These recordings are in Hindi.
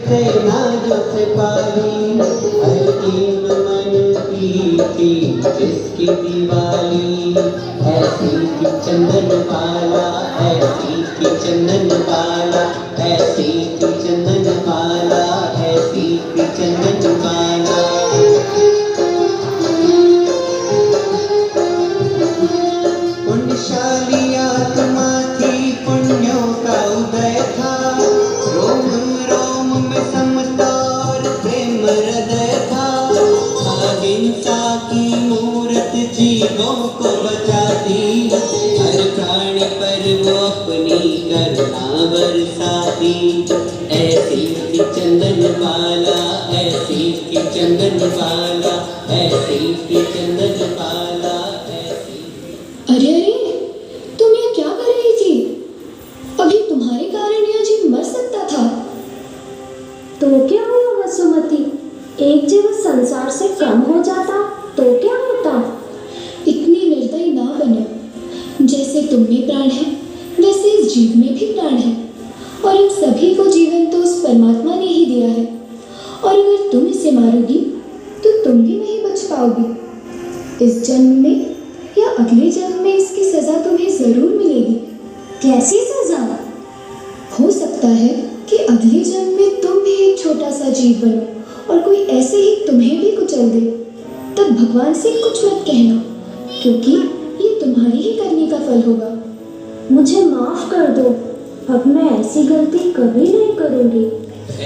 सेना जो सिपाही, हर कीन मन की जिसकी दिवाली, ऐसी की चंदन माला, ऐसी की चंदन माला, ऐसी की चंदन माला, ऐसी की चंदन माला। पुण्यशाली आत्मा थी, पुण्यों का उदय था, रोम रोम में समता और प्रेम हृदय था। अहिंसा की मूरत जीवों को बचाती, हर प्राणी पर वो अपनी करुणा बरसाती। ऐसी की चंदन माला, ऐसी की चंदन माला, ऐसी की चंदन माला, ऐसी। अरे अरे, तुम ये क्या कर रही थी? अभी तुम्हारे कारण यह जीव मर सकता था। तो क्या हुआ वसुमती, एक जीव संसार से कम हो जाता तो क्या होता? इतनी निर्दयी ना बनो। जैसे तुम में प्राण है, वैसे इस जीव में भी प्राण है, और हम सभी को जीवन तो उस परमात्मा ने ही दिया है। और अगर तुम इसे मारोगी तो तुम भी नहीं बच पाओगी। इस जन्म में या अगले जन्म में इसकी सजा तुम्हें जरूर मिलेगी। कैसी सजा? हो सकता है कि अगले जन्म में तुम भी एक छोटा सा जीव बनो और कोई ऐसे ही तुम्हें भी कुचल दे। तब भगवान से कुछ मत कहना, क्योंकि ये तुम्हारी ही करने का फल होगा। मुझे माफ कर दो, अब मैं ऐसी गलती कभी नहीं करूंगी।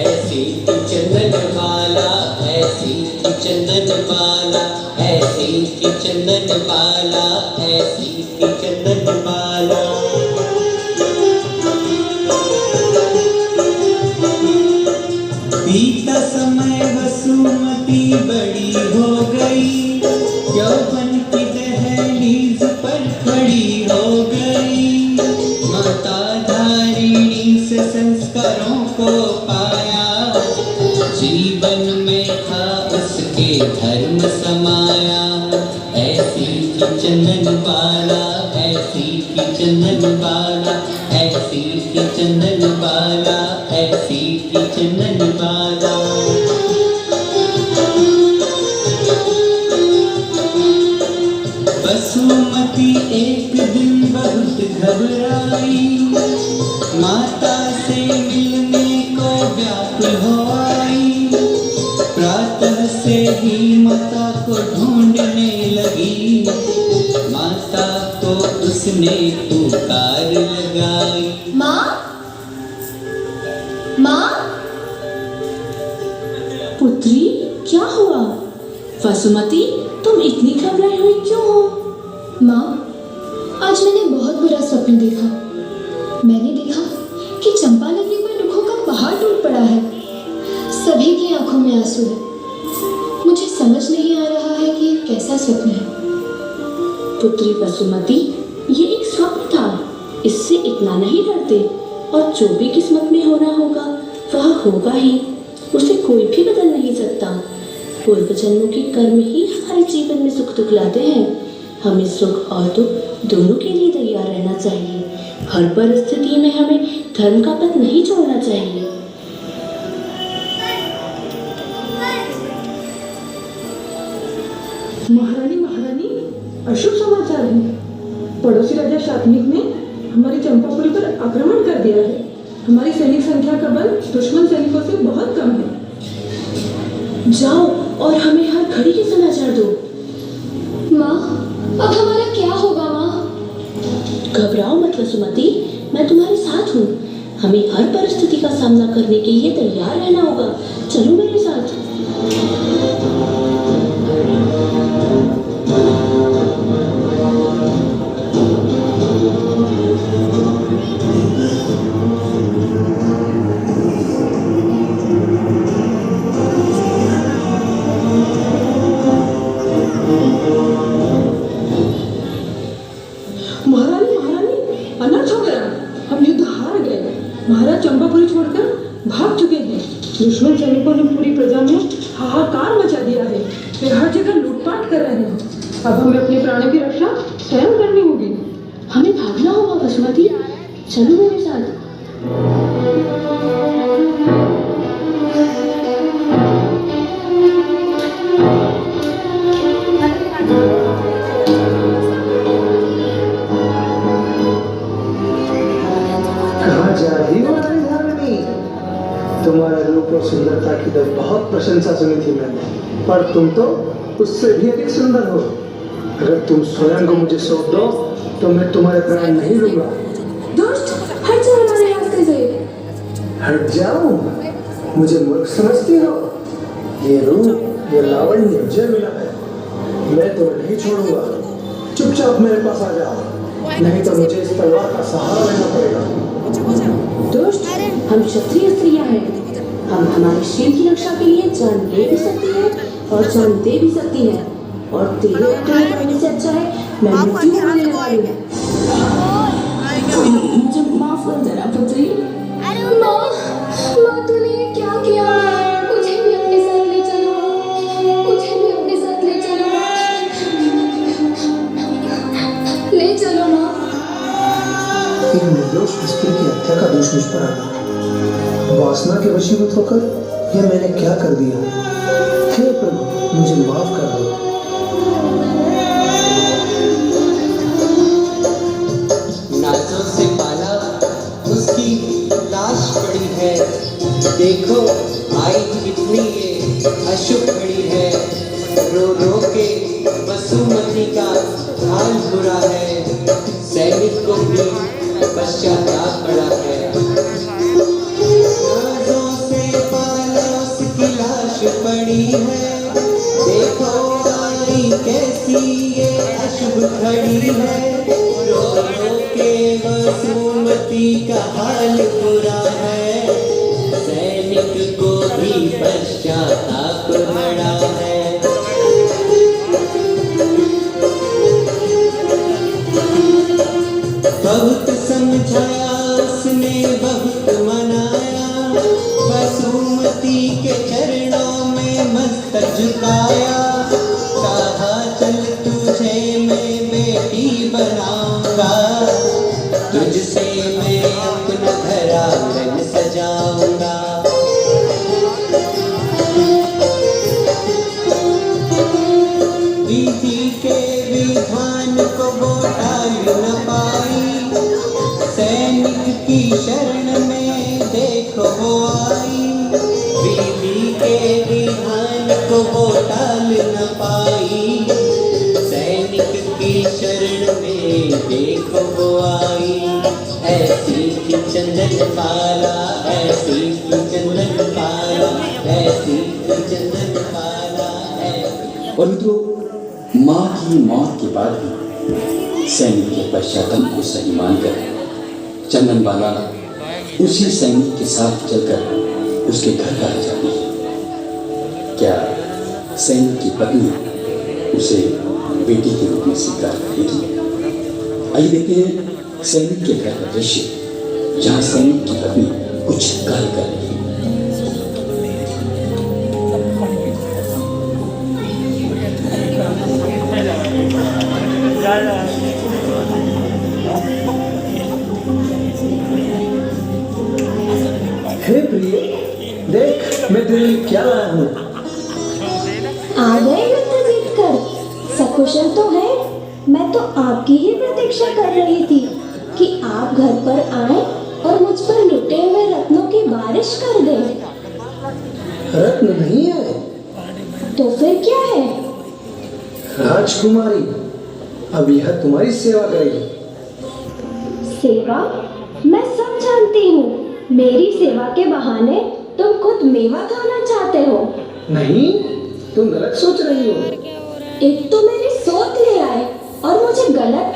ऐसी की चंदन माला, ऐसी की चंदन माला, ऐसी की चंदन माला, ऐसी की चंदन माला। बीता समय वसुमती बड़ी हो गई, यौवन की दहलीज पर खड़ी हो गई। माता धारिणी से संस्कारों को पाया, जीवन में था उसके धर्म समाया। ऐसी की चंदन माला, ऐसी की चंदन माला, ऐसी की चंदन माला, ऐसी की चंदन माला। वसुमती एक दिन बहुत घबराई, माता से मिलने को व्याकुल हो आई। प्रातः से ही माता को ढूंढने लगी, माता को उसने पुकार लगाई। माँ, माँ। पुत्री, क्या हुआ? वसुमती, तुम इतनी घबराई हुई क्यों हो? माँ, आज मैंने बहुत बुरा स्वप्न देखा। मैंने देखा कि चंपा नगरी पर दुखों का पहाड़ टूट पड़ा है। सभी की आंखों में आंसू है। मुझे समझ नहीं आ रहा है कि ये कैसा स्वप्न है। पुत्री वसुमती, ये एक स्वप्न था, इससे इतना नहीं डरते। और जो भी किस्मत में होना होगा वह होगा ही, उसे कोई भी बदल नहीं सकता। पूर्व जन्मों के कर्म ही हमारे जीवन में सुख दुख लाते हैं। हमें सुख और दुख दोनों के लिए तैयार रहना चाहिए। हर परिस्थिति में हमें धर्म का पथ नहीं छोड़ना चाहिए। महारानी, महारानी, अशुभ समाचार है। पड़ोसी राजा शातनिक ने हमारी चंपापुरी पर आक्रमण कर दिया है। हमारी सैनिक संख्या का बल दुश्मन सैनिकों से बहुत कम है। जाओ और हमें हर घड़ी के समाचार दो। माँ, अब हमारा क्या होगा माँ? घबराओ मत वसुमती, मैं तुम्हारे साथ हूँ। हमें हर परिस्थिति का सामना करने के लिए तैयार रहना होगा। चलो मेरे साथ। महारानी, महारानी, अनर्थ हो गया। हम युद्ध हार गए। महाराज चंपापुरी छोड़कर भाग चुके हैं। दुश्मन सैनिकों ने पूरी प्रजा में हाहाकार मचा दिया है। वे हर जगह लूटपाट कर रहे हैं। अब हमें अपने प्राणों की रक्षा स्वयं करनी होगी। हमें भागना होगा वसुमती, चलो मेरे साथ। तुम्हारे रूप और सुंदरता की तो बहुत प्रशंसा सुनी थी मैंने, पर तुम तो उससे भी अधिक सुंदर हो। अगर तुम स्वयं को मुझे सौंप दो तो मैं तुम्हारे प्राण नहीं लूंगा। दुष्ट, हट जाओ हमारे रास्ते से। हट जाऊं? मुझे मूर्ख समझती हो? ये रूप, ये लावण्य मुझे मिला है, मैं तुम्हें नहीं छोड़ूंगा। चुपचाप मेरे पास आ जाओ, नहीं तो मुझे इस तलवार का सहारा लेना पड़ेगा। दुष्ट, हम क्षत्रिय स्त्रियां हैं। हम हमारे शील की रक्षा के लिए जान ले भी सकती हैं और जान दे भी सकती हैं। और तेरे अपने करने से अच्छा है मैं मृत्यु को लेने वाली हूँ। मुझे माफ कर देना पुत्री। माँ तूने ये क्या किया? मुझे भी अपने साथ ले चलो, मुझे भी अपने साथ ले चलो, ले चलो माँ। एक निर्दोष स्त्री की हत्या का दोष मुझ पर आ गया। वासना के वशीभूत होकर यह मैंने क्या कर दिया? हे प्रभु, मुझे माफ कर दो। नाजों से पाला उसकी लाश पड़ी है, देखो आई कितनी ये अशुभ खड़ी है। रो रो के वसुमती का हाल बुरा है, सैनिक को भी पश्चाताप पड़ा है। नाजों से पाला उसकी लाश पड़ी है, देखो आई कैसी ये अशुभ खड़ी है। रो रो के वसुमती का हाल बुरा है, सैनिक को भी पश्चाताप पड़ा है। बहुत समझाया उसने बहुत मनाया, वसुमती के चरणों में मस्तक झुकाया। कहा चल तुझे मैं बेटी बनाऊंगा, तुझसे मैं अपना घरांगन सजाऊंगा। विधि के विधान को वो टाल न पाई, सैनिक की शरण में देखो वो आई। विधि के विधान को वो टाल न पाई, सैनिक की शरण में देखो वो आई। ऐसी की चंदन माला, ऐसी की चंदन माला, ऐसी की चंदन माला। और मित्रों, माँ की मौत के बाद भी सैनिक के पश्चाताप को सही मानकर चंदन बाला उसी सैनिक के साथ चलकर उसके घर का जाती है। क्या सैनिक की पत्नी उसे बेटी के रूप में स्वीकार करेगी? आइए देखते हैं सैनिक के घर का दृश्य, जहाँ सैनिक की पत्नी कुछ कार्य कर रही है। हे प्रिय, देख मैं तेरे लिए क्या लाया हूँ। आ गए युद्ध जीतकर? सकुशल तो है। मैं तो आपकी ही प्रतीक्षा कर रही थी कि आप घर पर आए और मुझ पर लुटे हुए रत्नों की बारिश कर दें। रत्न नहीं है तो फिर क्या है? राजकुमारी, अब यह तुम्हारी सेवा करेगी। सेवा? मैं सब जानती हूँ। मेरी सेवा के बहाने तुम खुद मेवा खाना चाहते हो। नहीं, तुम गलत सोच रही हो। एक तो मेरी सोच ले आए और मुझे गलत